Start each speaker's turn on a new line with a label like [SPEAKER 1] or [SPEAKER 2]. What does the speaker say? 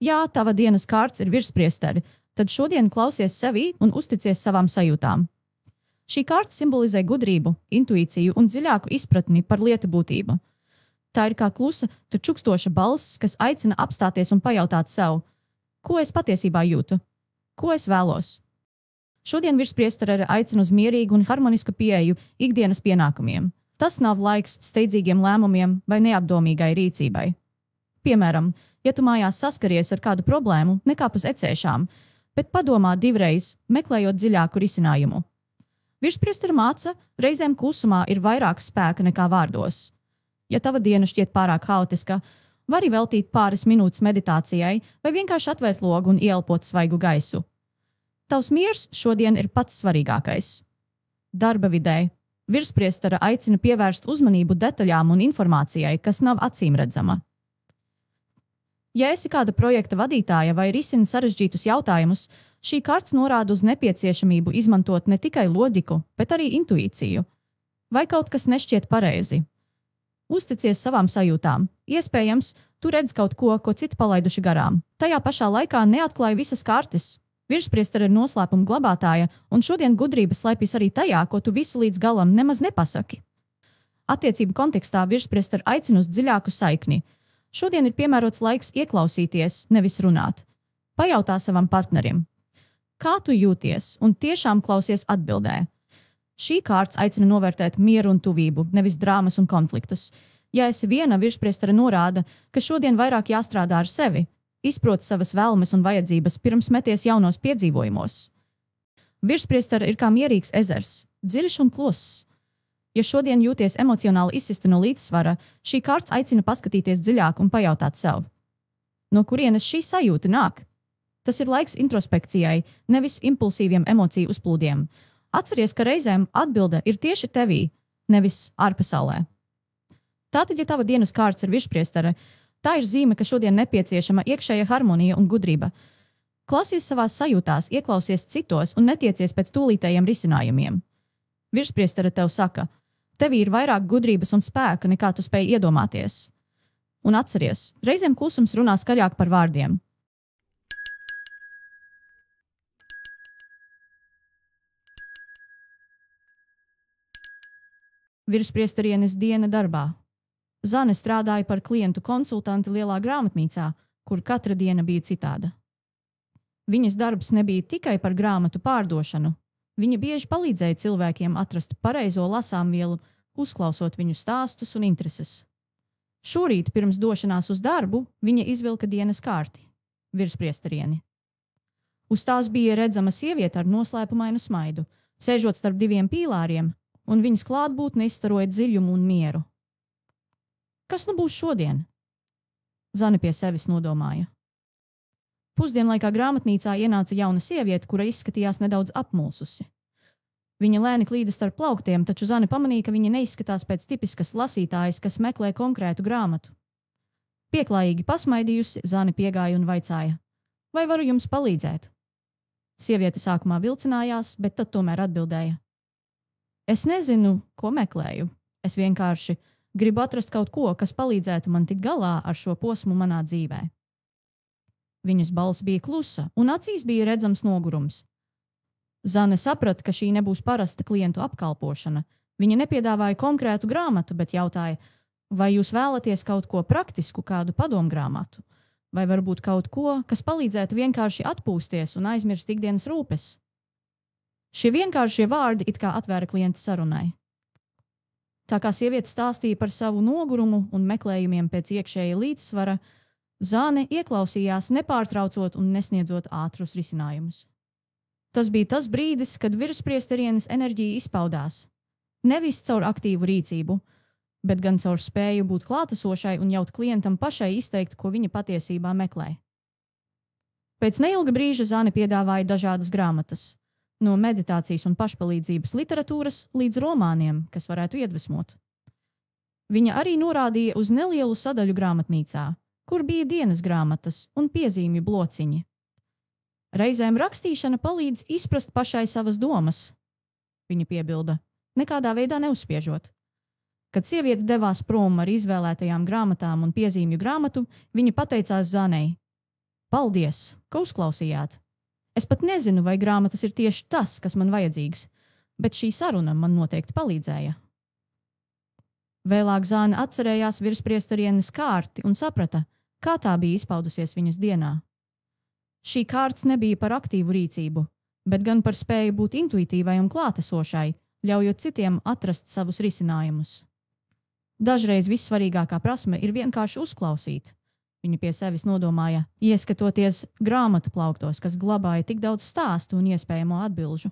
[SPEAKER 1] Jā, tava dienas kārts ir virspriesteri, tad šodien klausies sevī un uzticies savām sajūtām. Šī kārta simbolizē gudrību, intuīciju un dziļāku izpratni par lietu būtību. Tā ir kā klusa, taču čukstoša balss, kas aicina apstāties un pajautāt sev, ko es patiesībā jūtu, ko es vēlos. Šodien virspriesteri aicina uz mierīgu un harmonisku pieeju ikdienas pienākumiem. Tas nav laiks steidzīgiem lēmumiem vai neapdomīgai rīcībai. Piemēram, ja tu mājās saskaries ar kādu problēmu, nekāp uz ecēšām, bet padomā divreiz, meklējot dziļāku risinājumu. Virspriesteri māca, reizēm klusumā ir vairāk spēka nekā vārdos. Ja tava diena šķiet pārāk haotiska, vari veltīt pāris minūtes meditācijai vai vienkārši atvērt logu un ieelpot svaigu gaisu. Tavs miers šodien ir pats svarīgākais. Darba vidē virspriestera aicina pievērst uzmanību detaļām un informācijai, kas nav acīmredzama. Ja esi kāda projekta vadītāja vai risini sarežģītus jautājumus, šī kārts norāda uz nepieciešamību izmantot ne tikai loģiku, bet arī intuīciju. Vai kaut kas nešķiet pareizi? Uzticies savām sajūtām. Iespējams, tu redz kaut ko, ko citi palaiduši garām. Tajā pašā laikā neatklāj visas kārtas. Virspriesteri ir noslēpuma glabātāja, un šodien gudrība slēpjas arī tajā, ko tu visu līdz galam nemaz nepasaki. Attiecību kontekstā virspriesteri aicina uz dziļāku saikni. Šodien ir piemērots laiks ieklausīties, nevis runāt. Pajautā savam partnerim. Kā tu jūties, un tiešām klausies atbildē? Šī kārts aicina novērtēt mieru un tuvību, nevis drāmas un konfliktus. Ja esi viena, virspriesteri norāda, ka šodien vairāk jāstrādā ar sevi. Izprot savas vēlmes un vajadzības pirms meties jaunos piedzīvojumos. Virspriesteri ir kā mierīgs ezers, dziļš un kluss. Ja šodien jūties emocionāli izsisti no līdzsvara, šī kārts aicina paskatīties dziļāk un pajautāt sev. No kurienes šī sajūta nāk? Tas ir laiks introspekcijai, nevis impulsīviem emociju uzplūdiem. Atceries, ka reizēm atbilde ir tieši tevī, nevis ārpasaulē. Tātad, ja tava dienas kārts ir virspriesteri, tā ir zīme, ka šodien nepieciešama iekšēja harmonija un gudrība. Klausies savās sajūtās, ieklausies citos un netiecies pēc tūlītējiem risinājumiem. Virspriesteri tev saka, tevī ir vairāk gudrības un spēka, nekā tu spēj iedomāties. Un atceries, reizēm klusums runā skaļāk par vārdiem. Virspriesterienes diena darbā. Zane strādāja par klientu konsultanti lielā grāmatnīcā, kur katra diena bija citāda. Viņas darbs nebija tikai par grāmatu pārdošanu. Viņa bieži palīdzēja cilvēkiem atrast pareizo lasāmvielu, uzklausot viņu stāstus un intereses. Šorīt, pirms došanās uz darbu, viņa izvilka dienas kārti – virspriesterieni. Uz tās bija redzama sieviete ar noslēpumainu smaidu, sēžot starp diviem pīlāriem, un viņas klātbūtne izstaroja dziļumu un mieru. Kas nu būs šodien? Zane pie sevis nodomāja. Pusdienlaikā grāmatnīcā ienāca jauna sieviete, kura izskatījās nedaudz apmulsusi. Viņa lēni klīda starp plauktiem, taču Zane pamanīja, ka viņa neizskatās pēc tipiskas lasītājas, kas meklē konkrētu grāmatu. Pieklājīgi pasmaidījusi, Zane piegāja un vaicāja: vai varu jums palīdzēt? Sieviete sākumā vilcinājās, bet tad tomēr atbildēja: es nezinu, ko meklēju. Es vienkārši gribu atrast kaut ko, kas palīdzētu man tikt galā ar šo posmu manā dzīvē. Viņas balss bija klusa, un acīs bija redzams nogurums. Zane saprata, ka šī nebūs parasta klientu apkalpošana. Viņa nepiedāvāja konkrētu grāmatu, bet jautāja, vai jūs vēlaties kaut ko praktisku, kādu padomgrāmatu, vai varbūt kaut ko, kas palīdzētu vienkārši atpūsties un aizmirst ikdienas rūpes. Šie vienkāršie vārdi it kā atvēra klienta sarunai. Tā kā sieviete stāstīja par savu nogurumu un meklējumiem pēc iekšēja līdzsvara, Zane ieklausījās nepārtraucot un nesniedzot ātrus risinājumus. Tas bija tas brīdis, kad virspriesterienes enerģija izpaudās. Nevis caur aktīvu rīcību, bet gan caur spēju būt klātesošai un ļaut klientam pašai izteikt, ko viņa patiesībā meklē. Pēc neilga brīža Zane piedāvāja dažādas grāmatas. No meditācijas un pašpalīdzības literatūras līdz romāniem, kas varētu iedvesmot. Viņa arī norādīja uz nelielu sadaļu grāmatnīcā, kur bija dienas grāmatas un piezīmju blociņi. Reizēm rakstīšana palīdz izprast pašai savas domas, viņa piebilda, nekādā veidā neuzspiežot. Kad sieviete devās prom ar izvēlētajām grāmatām un piezīmju grāmatu, viņa pateicās Zanei: Paldies, ka uzklausījāt! Es pat nezinu, vai grāmatas ir tieši tas, kas man vajadzīgs, bet šī saruna man noteikti palīdzēja. Vēlāk Zāne atcerējās virspriesterienes kārti un saprata, kā tā bija izpaudusies viņas dienā. Šī kārts nebija par aktīvu rīcību, bet gan par spēju būt intuitīvai un klātesošai, ļaujot citiem atrast savus risinājumus. Dažreiz vissvarīgākā prasme ir vienkārši uzklausīt. Viņa pie sevis nodomāja, ieskatoties grāmatu plauktos, kas glabāja tik daudz stāstu un iespējamo atbilžu.